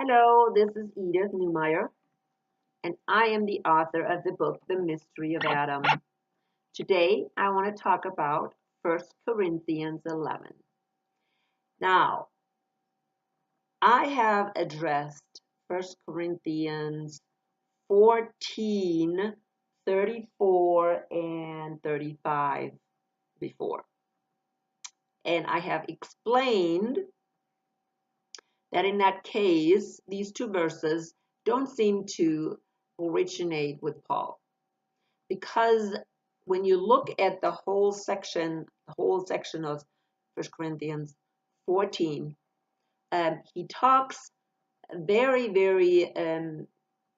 Hello, this is Edith Newmeyer, and I am the author of the book, The Mystery of Adam. Today, I want to talk about 1 Corinthians 11. Now, I have addressed 1 Corinthians 14, 34, and 35 before. And I have explained that in that case, these two verses don't seem to originate with Paul. Because when you look at the whole section of 1 Corinthians 14, he talks very, very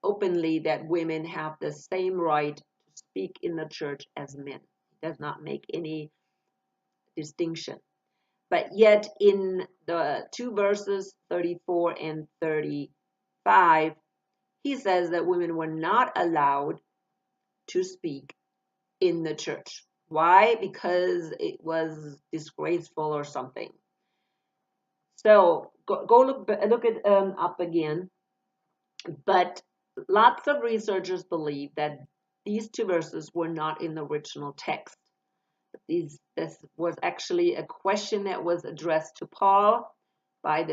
openly that women have the same right to speak in the church as men. He does not make any distinction. But yet in the two verses, 34 and 35, he says that women were not allowed to speak in the church. Why? Because it was disgraceful or something. So go look it up again. But lots of researchers believe that these two verses were not in the original text. This was actually a question that was addressed to Paul by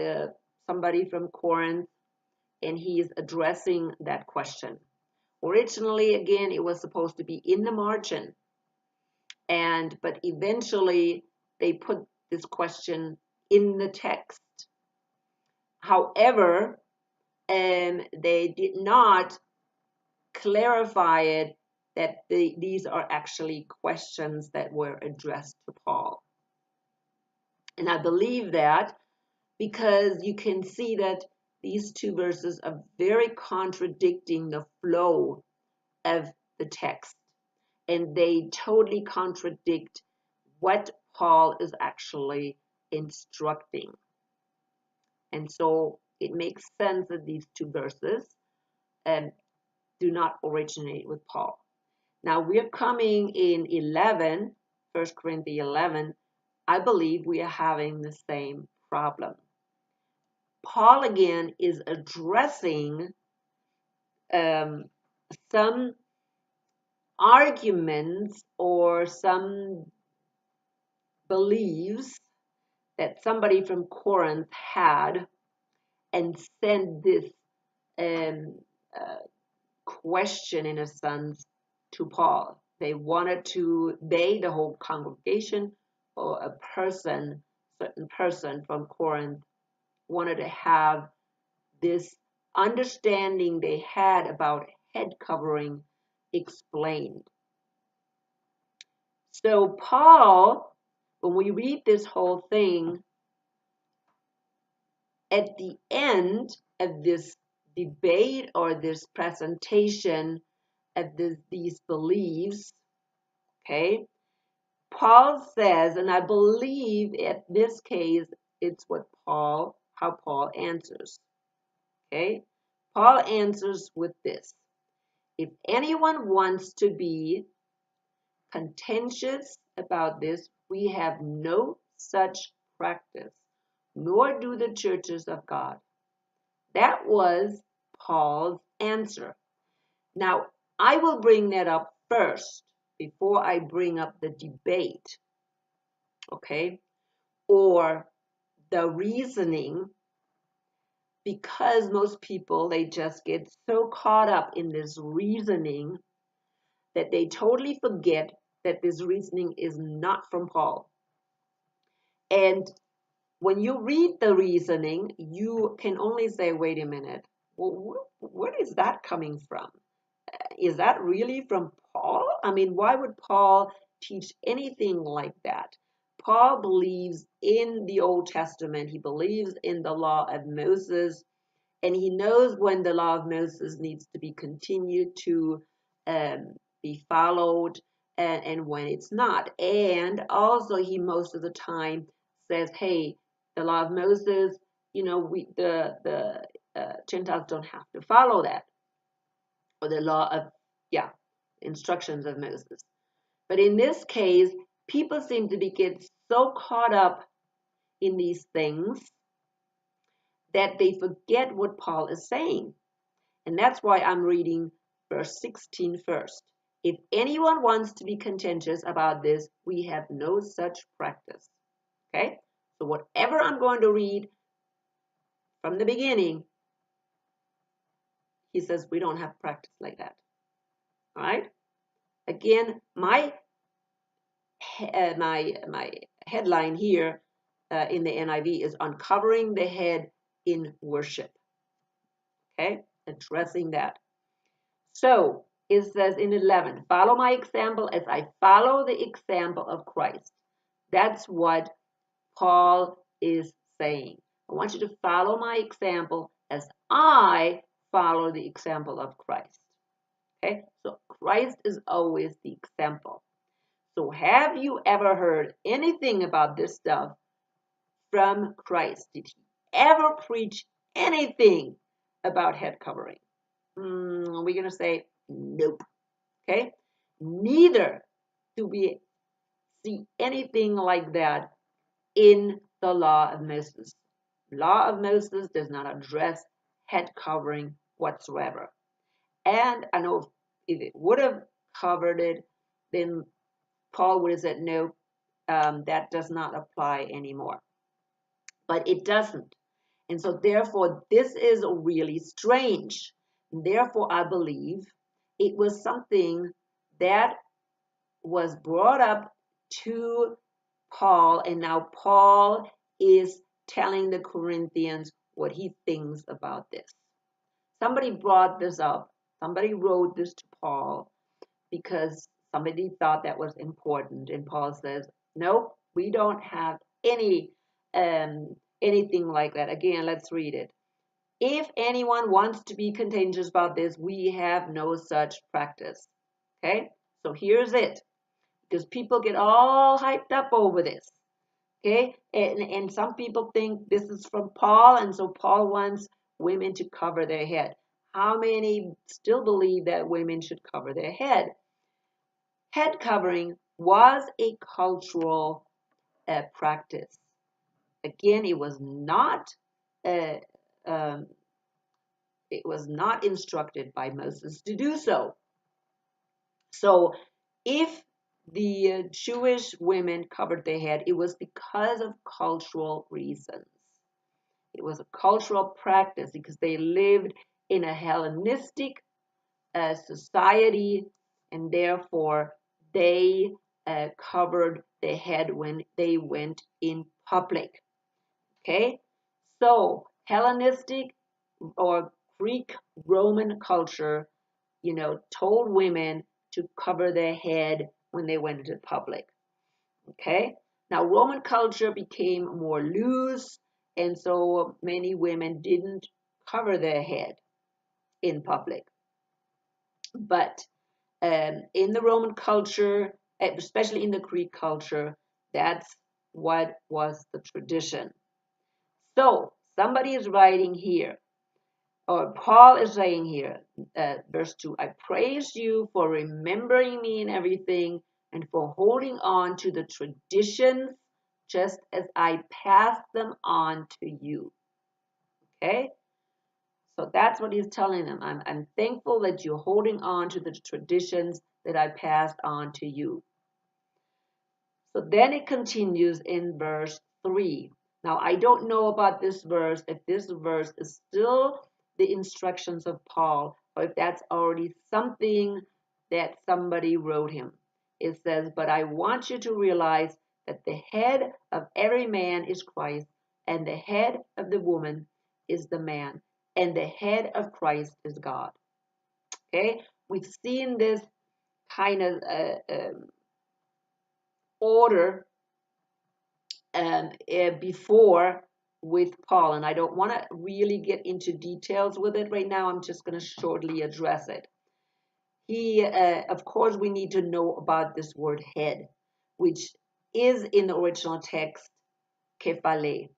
somebody from Corinth, and he is addressing that question. Originally, again, it was supposed to be in the margin, but eventually they put this question in the text. However, they did not clarify it that these are actually questions that were addressed to Paul. And I believe that because you can see that these two verses are very contradicting the flow of the text. And they totally contradict what Paul is actually instructing. And so it makes sense that these two verses do not originate with Paul. Now we're coming in 11, 1 Corinthians 11. I believe we are having the same problem. Paul again is addressing some arguments or some beliefs that somebody from Corinth had and sent this question, in a sense, to Paul. They, the whole congregation or a certain person from Corinth, wanted to have this understanding they had about head covering explained. So Paul, when we read this whole thing, at the end of this debate or this presentation of these beliefs, okay, Paul says, and I believe in this case, it's how Paul answers, okay? Paul answers with this: if anyone wants to be contentious about this, we have no such practice, nor do the churches of God. That was Paul's answer. Now, I will bring that up first before I bring up the debate, okay, or the reasoning, because most people, they just get so caught up in this reasoning that they totally forget that this reasoning is not from Paul. And when you read the reasoning, you can only say, wait a minute, well, where is that coming from? Is that really from Paul? I mean, why would Paul teach anything like that? Paul believes in the Old Testament. He believes in the law of Moses, and he knows when the law of Moses needs to be continued to be followed and when it's not. And also, he most of the time says, hey, the law of Moses, the Gentiles don't have to follow that, or the law of, instructions of Moses. But in this case, people seem to get so caught up in these things that they forget what Paul is saying. And that's why I'm reading verse 16 first. If anyone wants to be contentious about this, we have no such practice. Okay? So whatever I'm going to read from the beginning, he says we don't have practice like that. All right? Again, my headline here in the NIV is uncovering the head in worship. Okay? Addressing that. So it says in 11, follow my example as I follow the example of Christ. That's what Paul is saying. I want you to follow my example as I follow the example of Christ. Okay, so Christ is always the example. So have you ever heard anything about this stuff from Christ? Did he ever preach anything about head covering? We're going to say nope. Okay, neither do we see anything like that in the law of Moses. Law of Moses does not address head covering whatsoever. And I know if it would have covered it, then Paul would have said, no, that does not apply anymore. But it doesn't. And so therefore, this is really strange. Therefore, I believe it was something that was brought up to Paul, and now Paul is telling the Corinthians what he thinks about this. Somebody brought this up. Somebody wrote this to Paul because somebody thought that was important. And Paul says, no, we don't have anything like that. Again, let's read it. If anyone wants to be contentious about this, we have no such practice. Okay, so here's it. Because people get all hyped up over this. Okay, and some people think this is from Paul, and so Paul wants women to cover their head. How many still believe that women should cover their head? Head covering was a cultural practice. Again, it was not instructed by Moses to do so. So if the Jewish women covered their head, it was because of cultural reasons. It was a cultural practice because they lived in a Hellenistic society, and therefore they covered their head when they went in public. Okay, so Hellenistic or Greek Roman culture, told women to cover their head when they went into public. Okay, now Roman culture became more loose, and so many women didn't cover their head in public. But in the Roman culture, especially in the Greek culture, that's what was the tradition. So somebody is writing here, or Paul is saying here, verse 2, I praise you for remembering me in everything and for holding on to the traditions just as I passed them on to you. Okay? So that's what he's telling them. I'm thankful that you're holding on to the traditions that I passed on to you. So then it continues in verse 3. Now, I don't know about this verse, if this verse is still the instructions of Paul, or if that's already something that somebody wrote him. It says, but I want you to realize that the head of every man is Christ, and the head of the woman is the man, and the head of Christ is God. Okay, we've seen this kind of order before with Paul, and I don't want to really get into details with it right now. I'm just going to shortly address it. Of course, we need to know about this word head, which is in the original text kephale,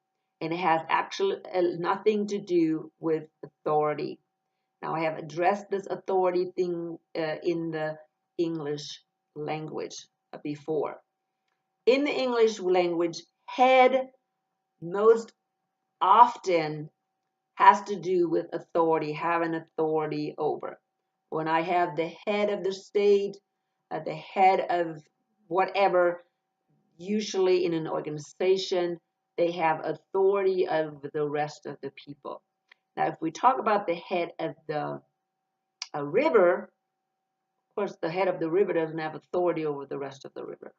and it has actually nothing to do with authority. Now, I have addressed this authority thing in the English language before. In the English language, head most often has to do with authority, having authority over. When I have the head of the state, the head of whatever, usually in an organization, they have authority over the rest of the people. Now, if we talk about the head of the river, of course, the head of the river doesn't have authority over the rest of the river.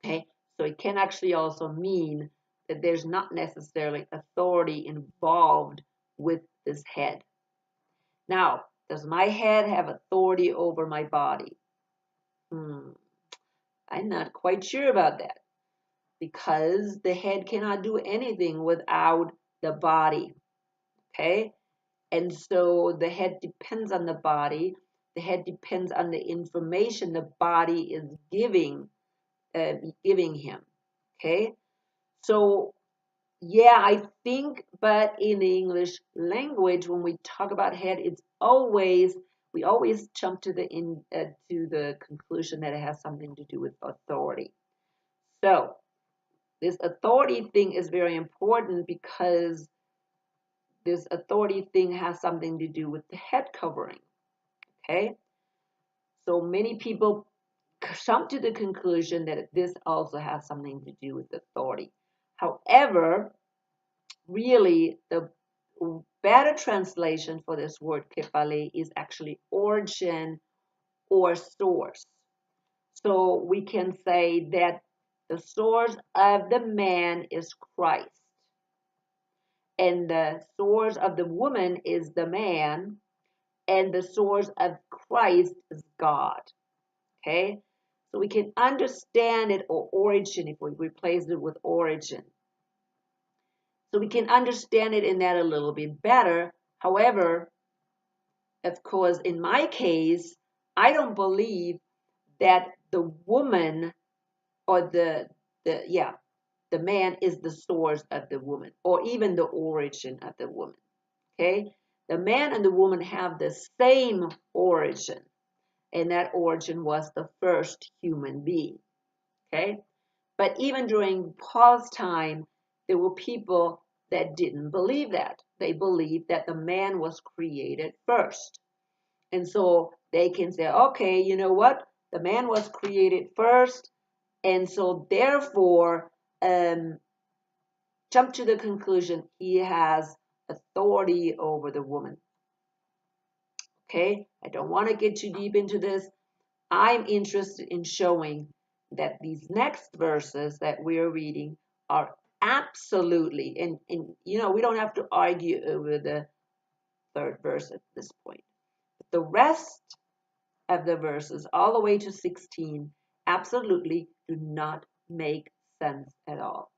Okay, so it can actually also mean that there's not necessarily authority involved with this head. Now, does my head have authority over my body? I'm not quite sure about that, because the head cannot do anything without the body. Okay, and so the head depends on the body. The head depends on the information the body is giving him. Okay, so yeah, I think, but in the English language, when we talk about head, we always jump to the conclusion that it has something to do with authority. So this authority thing is very important, because this authority thing has something to do with the head covering. Okay, so many people come to the conclusion that this also has something to do with authority. However, really, the better translation for this word kephale is actually origin or source. So we can say that the source of the man is Christ, and the source of the woman is the man, and the source of Christ is God. Okay, so we can understand it, or origin, if we replace it with origin. So we can understand it in that a little bit better. However, of course, in my case, I don't believe that the woman, or the man is the source of the woman, or even the origin of the woman. Okay, the man and the woman have the same origin, and that origin was the first human being. Okay, but even during Paul's time, there were people that didn't believe that. They believed that the man was created first. And so they can say, okay, you know what? The man was created first. And so therefore, jump to the conclusion he has authority over the woman. Okay, I don't want to get too deep into this. I'm interested in showing that these next verses that we are reading are absolutely, and we don't have to argue over the third verse at this point. But the rest of the verses, all the way to 16, absolutely do not make sense at all.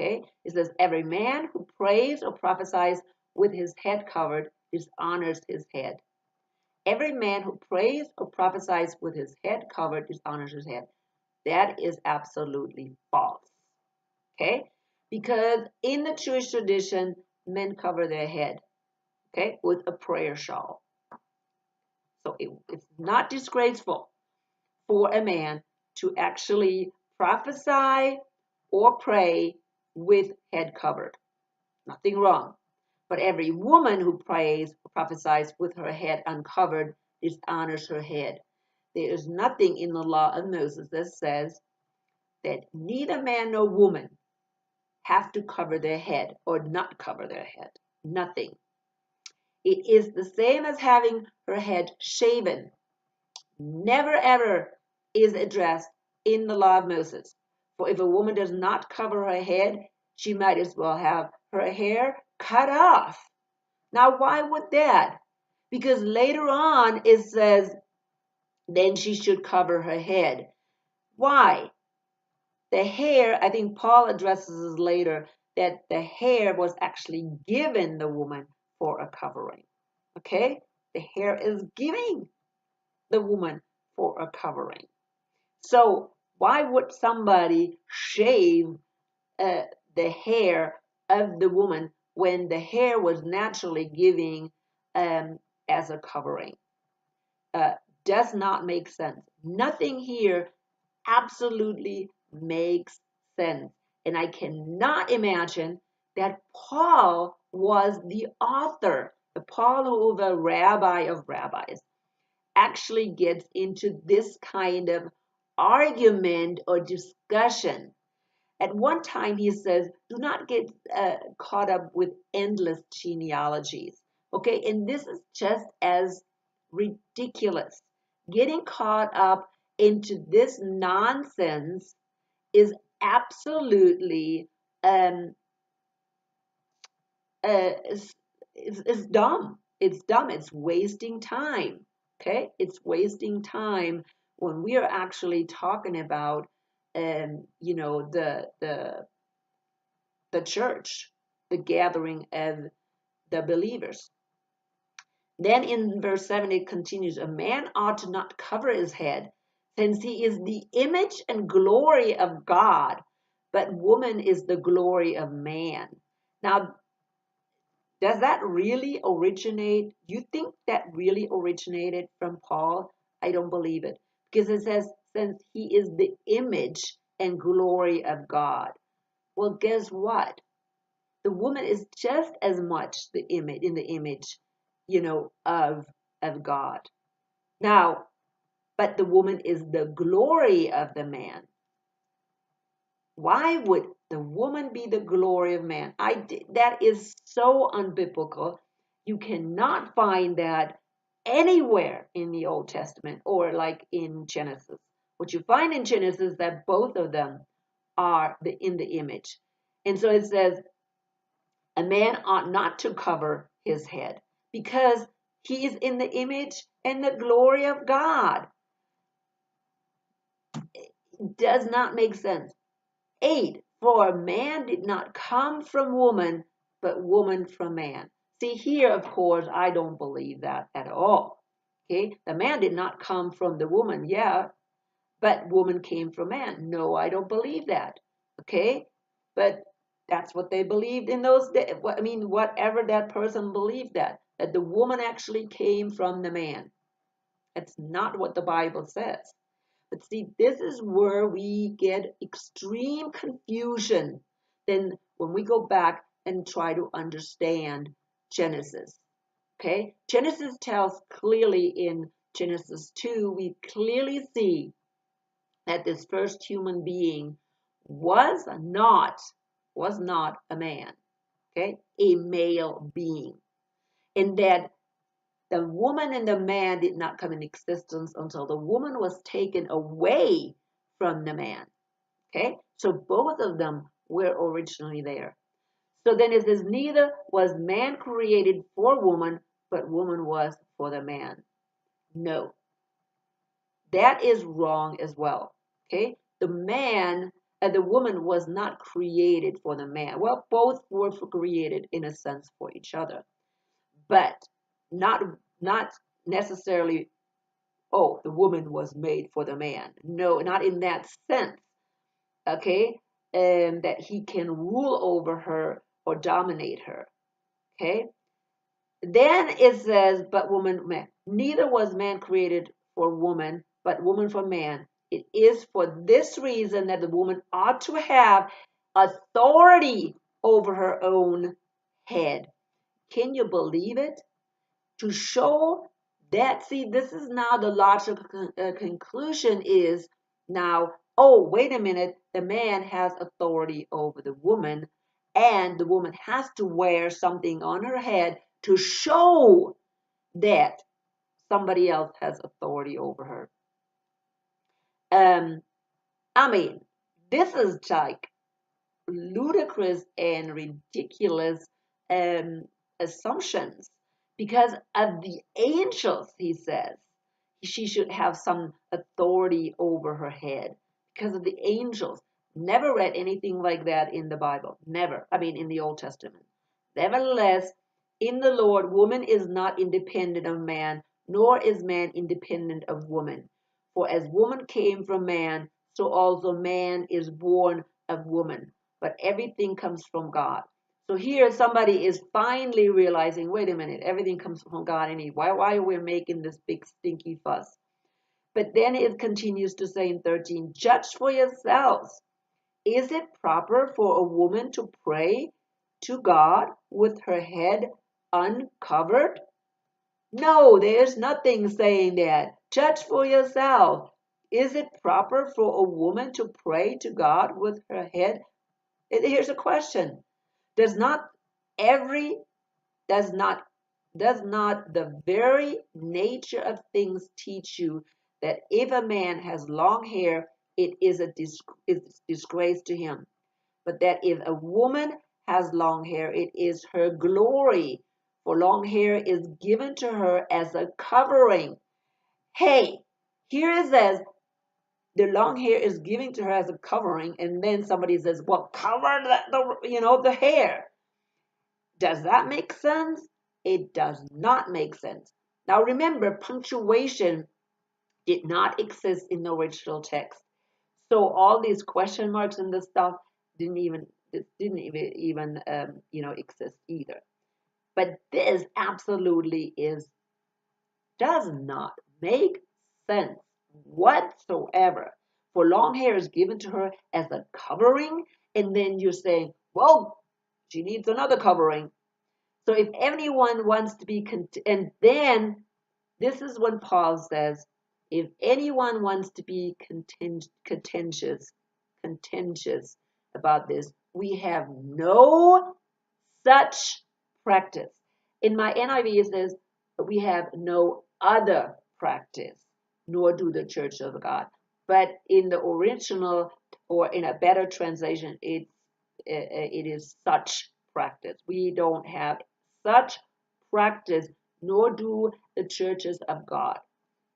Okay? It says, every man who prays or prophesies with his head covered dishonors his head. Every man who prays or prophesies with his head covered dishonors his head. That is absolutely false. Okay? Because in the Jewish tradition, men cover their head, okay, with a prayer shawl. So it's not disgraceful for a man to actually prophesy or pray with head covered. Nothing wrong. But every woman who prays or prophesies with her head uncovered dishonors her head. There is nothing in the law of Moses that says that neither man nor woman have to cover their head or not cover their head. Nothing. It is the same as having her head shaven. Never ever is addressed in the law of Moses. For if a woman does not cover her head, she might as well have her hair cut off. Now, why would that? Because later on it says, then she should cover her head. Why? The hair, I think Paul addresses this later, that the hair was actually given the woman for a covering. Okay? The hair is giving the woman for a covering. So why would somebody shave the hair of the woman when the hair was naturally giving as a covering? Does not make sense. Nothing here absolutely makes sense. And I cannot imagine that Paul was the author. The Paul, who the rabbi of rabbis, actually gets into this kind of argument or discussion. At one time, he says, do not get caught up with endless genealogies. Okay, and this is just as ridiculous. Getting caught up into this nonsense is absolutely it's dumb. It's dumb. It's wasting time. Okay, it's wasting time when we are actually talking about, the church, the gathering of the believers. Then in verse 7 it continues, a man ought to not cover his head, since he is the image and glory of God, but woman is the glory of man. Now, does that really originate? You think that really originated from Paul? I don't believe it. Because it says, since he is the image and glory of God. Well, guess what? The woman is just as much the image in the image, of God. Now, but the woman is the glory of the man. Why would the woman be the glory of man? That is so unbiblical. You cannot find that anywhere in the Old Testament or like in Genesis. What you find in Genesis is that both of them are in the image. And so it says, a man ought not to cover his head because he is in the image and the glory of God. It does not make sense. 8, for a man did not come from woman, but woman from man. See here, of course, I don't believe that at all. Okay, the man did not come from the woman, yeah, but woman came from man. No, I don't believe that. Okay, but that's what they believed in those days. I mean, whatever that person believed that the woman actually came from the man. That's not what the Bible says. But see, this is where we get extreme confusion. Then when we go back and try to understand Genesis. Okay, Genesis tells clearly in Genesis 2, we clearly see that this first human being was not a man, okay, a male being, and that the woman and the man did not come in existence until the woman was taken away from the man, okay, so both of them were originally there. So then it says, neither was man created for woman, but woman was for the man. No, that is wrong as well. Okay, the woman was not created for the man. Well, both were created in a sense for each other, but not necessarily. Oh, the woman was made for the man. No, not in that sense. Okay, and that he can rule over her or dominate her. Okay. Then it says, but woman, man. Neither was man created for woman, but woman for man. It is for this reason that the woman ought to have authority over her own head. Can you believe it? To show that, see, this is now the logical conclusion is now, oh, wait a minute, the man has authority over the woman, and the woman has to wear something on her head to show that somebody else has authority over her. I mean, this is like ludicrous and ridiculous assumptions because of the angels, he says. She should have some authority over her head because of the angels. Never read anything like that in the Bible. Never. I mean, in the Old Testament. Nevertheless, in the Lord, woman is not independent of man, nor is man independent of woman. For as woman came from man, so also man is born of woman. But everything comes from God. So here somebody is finally realizing, wait a minute, everything comes from God anyway. Why are we making this big stinky fuss? But then it continues to say in 13, judge for yourselves. Is it proper for a woman to pray to God with her head uncovered? No, there's nothing saying that. Judge for yourself. Is it proper for a woman to pray to God with her head? Here's a question. Does not every does not does not the very nature of things teach you that if a man has long hair, it is a disgrace to him, but that if a woman has long hair, it is her glory, for long hair is given to her as a covering. Hey, here it says the long hair is given to her as a covering, and then somebody says, well, cover the hair. Does that make sense? It does not make sense. Now remember, punctuation did not exist in the original text. So all these question marks and this stuff didn't even exist either. But this absolutely does not make sense whatsoever. For long hair is given to her as a covering, and then you're saying, well, she needs another covering. So if anyone wants to be and then this is when Paul says, if anyone wants to be contentious about this, we have no such practice. In my NIV it says, we have no other practice, nor do the church of God. But in the original, or in a better translation, it is such practice. We don't have such practice, nor do the churches of God.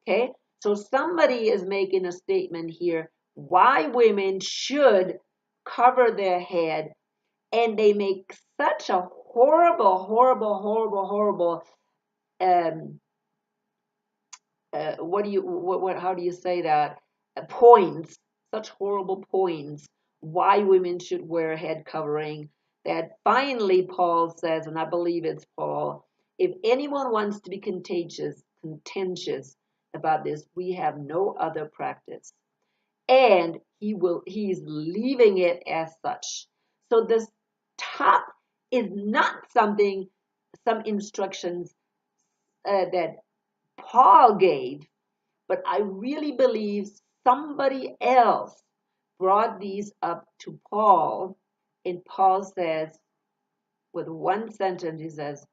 Okay, so somebody is making a statement here why women should cover their head, and they make such a horrible how do you say that, points, such horrible points why women should wear a head covering, that finally Paul says, and I believe it's Paul, if anyone wants to be contentious about this, we have no other practice. And he's leaving it as such. So this top is not some instructions that Paul gave, but I really believe somebody else brought these up to Paul, and Paul says, with one sentence, he says,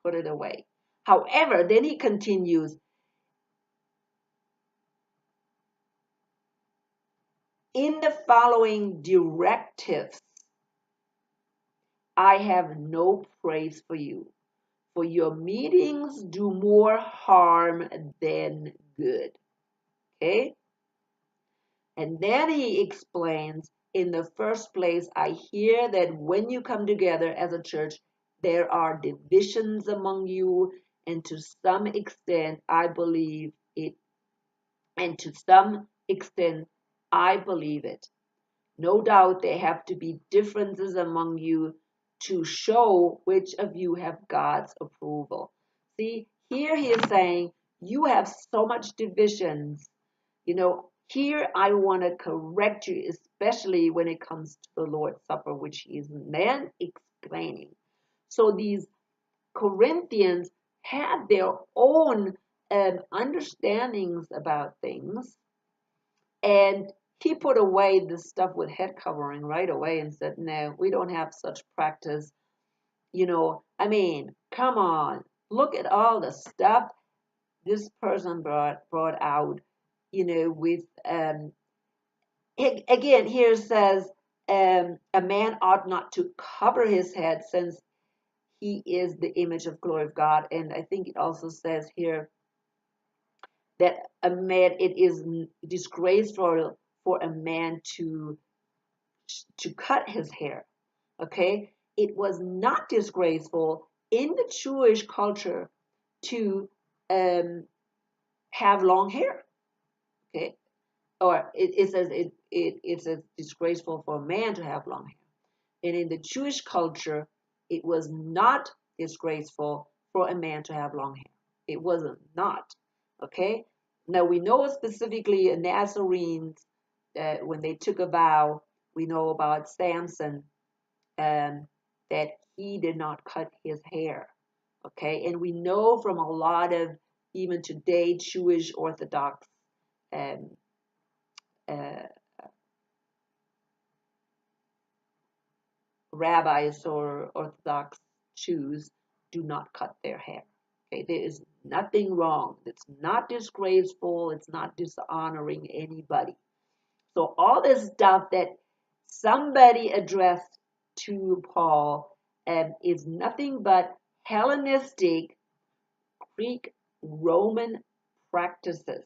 put it away. However, then he continues, in the following directives, I have no praise for you, for your meetings do more harm than good. Okay? And then he explains, in the first place, I hear that when you come together as a church, there are divisions among you, and to some extent, I believe it. And to some extent, I believe it. No doubt there have to be differences among you to show which of you have God's approval. See, here he is saying, you have so much divisions. Here I want to correct you, especially when it comes to the Lord's Supper, which he is then explaining. So these Corinthians had their own understandings about things, and he put away this stuff with head covering right away and said, no, we don't have such practice. Come on, look at all the stuff this person brought out, with, again, here it says, a man ought not to cover his head since he is the image of glory of God. And I think it also says here that it is disgraceful for a man to cut his hair. Okay, it was not disgraceful in the Jewish culture to have long hair. Okay, or it says it's disgraceful for a man to have long hair, and in the Jewish culture, it was not disgraceful for a man to have long hair. It wasn't not. Okay, now we know specifically Nazarenes, when they took a vow. We know about Samson, that he did not cut his hair. Okay, and we know from a lot of even today Jewish Orthodox um, uh, rabbis or Orthodox Jews do not cut their hair. Okay, there is nothing wrong. It's not disgraceful. It's not dishonoring anybody. So all this stuff that somebody addressed to Paul is nothing but Hellenistic Greek Roman practices.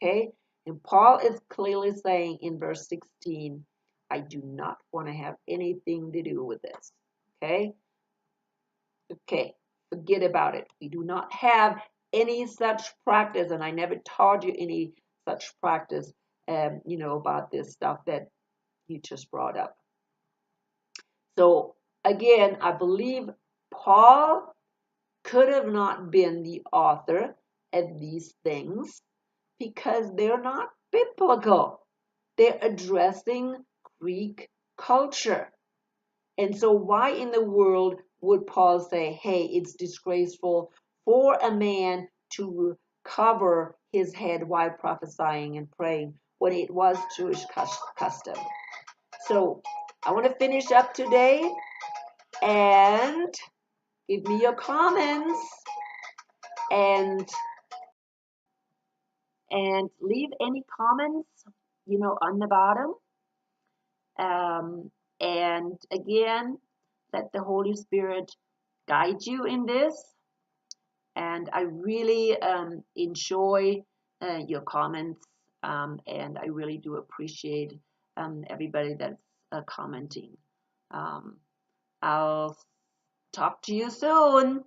Okay? And Paul is clearly saying in verse 16, I do not want to have anything to do with this. Okay? Okay, forget about it. We do not have any such practice, and I never taught you any such practice, about this stuff that you just brought up. So again, I believe Paul could have not been the author of these things because they're not biblical. They're addressing Greek culture. And so why in the world would Paul say, hey, it's disgraceful for a man to cover his head while prophesying and praying when it was Jewish custom? So I want to finish up today and give me your comments and leave any comments, on the bottom. And again, let the Holy Spirit guide you in this. And I really enjoy your comments, and I really do appreciate everybody that's commenting. I'll talk to you soon.